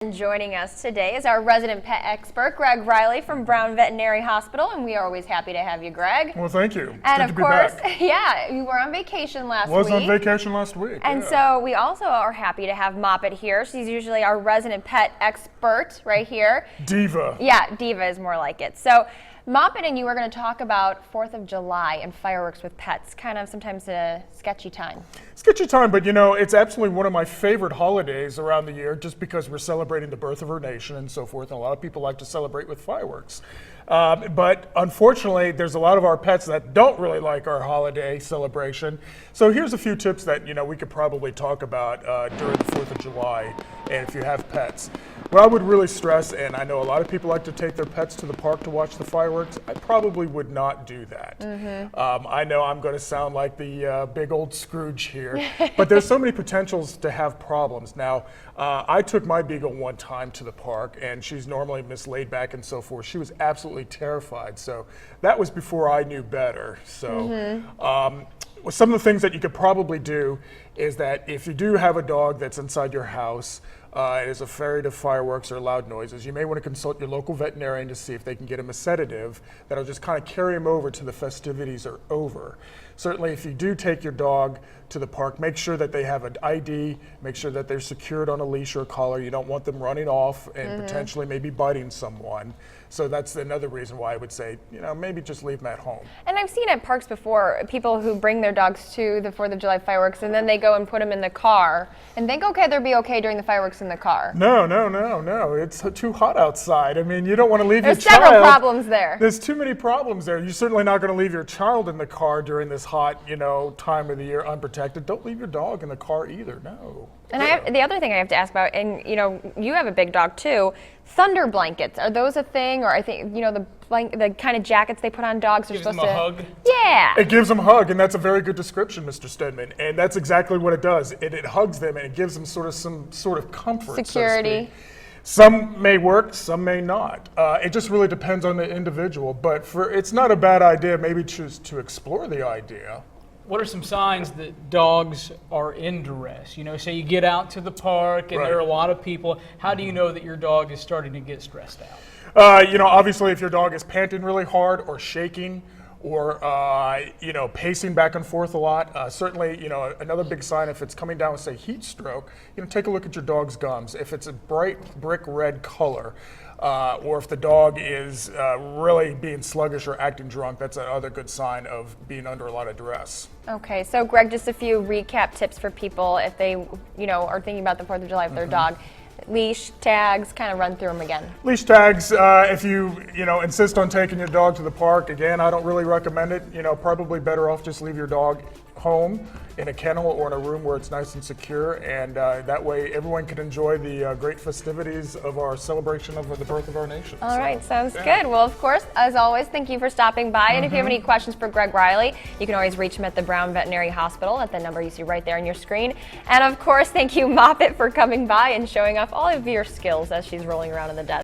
And joining us today is our resident pet expert, Greg Riley from Brown Veterinary Hospital, and we are always happy to have you, Greg. Well, thank you. It's and good of to be course, back. yeah, you were on vacation last week. Was on vacation last week. And so we also are happy to have Moppet here. She's usually our resident pet expert right here. Diva. Yeah, Diva is more like it. So Moppet and you are going to talk about 4th of July and fireworks with pets, kind of sometimes a sketchy time. Sketchy time, but you know, it's absolutely one of my favorite holidays around the year just because we're celebrating the birth of our nation and so forth, and a lot of people like to celebrate with fireworks. But unfortunately, there's a lot of our pets that don't really like our holiday celebration. So here's a few tips that, you know, we could probably talk about during the 4th of July, and if you have pets. What I would really stress, and I know a lot of people like to take their pets to the park to watch the fireworks, I probably would not do that. I know I'm going to sound like the big old Scrooge here, but there's so many potentials to have problems. Now, I took my Beagle one time to the park, and she's normally mislaid back and so forth. She was absolutely terrified, so that was before I knew better. So. Some of the things that you could probably do is that if you do have a dog that's inside your house, and is afraid of fireworks or loud noises, you may want to consult your local veterinarian to see if they can get him a sedative that'll just kind of carry him over till the festivities are over. Certainly, if you do take your dog to the park, make sure that they have an ID, make sure that they're secured on a leash or a collar. You don't want them running off and potentially maybe biting someone. So that's another reason why I would say, you know, maybe just leave them at home. And I've seen at parks before, people who bring their dogs to the 4th of July fireworks and then they go and put them in the car and think, okay, they'll be okay during the fireworks in the car. No. It's too hot outside. I mean, you don't want to leave your child. There's several problems there. There's too many problems there. You're certainly not going to leave your child in the car during this hot, you know, time of the year unprotected. Don't leave your dog in the car either, no. And the other thing I have to ask about, and you know, you have a big dog too, thunder blankets, are those a thing? Or I think, you know, the kind of jackets they put on dogs are Gives supposed them a to... hug? Yeah. It gives them a hug, and that's a very good description, Mr. Stedman. And that's exactly what it does. It hugs them, and it gives them some sort of comfort, Security. so to speak. Some may work, some may not. It just really depends on the individual. But it's not a bad idea, maybe choose to explore the idea. What are some signs that dogs are in duress? You know, say you get out to the park and there are a lot of people. How do you know that your dog is starting to get stressed out? You know, obviously if your dog is panting really hard or shaking or, you know, pacing back and forth a lot, certainly, you know, another big sign if it's coming down with, say, heat stroke, you know, take a look at your dog's gums. If it's a bright brick red color, or if the dog is really being sluggish or acting drunk, that's another good sign of being under a lot of duress. Okay, so Greg, just a few recap tips for people if they, you know, are thinking about the 4th of July with their dog. Leash, tags, kind of run through them again. Leash tags, if you know, insist on taking your dog to the park, again, I don't really recommend it. You know, probably better off just leave your dog home in a kennel or in a room where it's nice and secure, and that way everyone can enjoy the great festivities of our celebration of the birth of our nation. All right, sounds good. Well, of course, as always, thank you for stopping by. And if you have any questions for Greg Riley, you can always reach him at the Brown Veterinary Hospital at the number you see right there on your screen. And of course, thank you, Moppet, for coming by and showing off all of your skills as she's rolling around in the desk.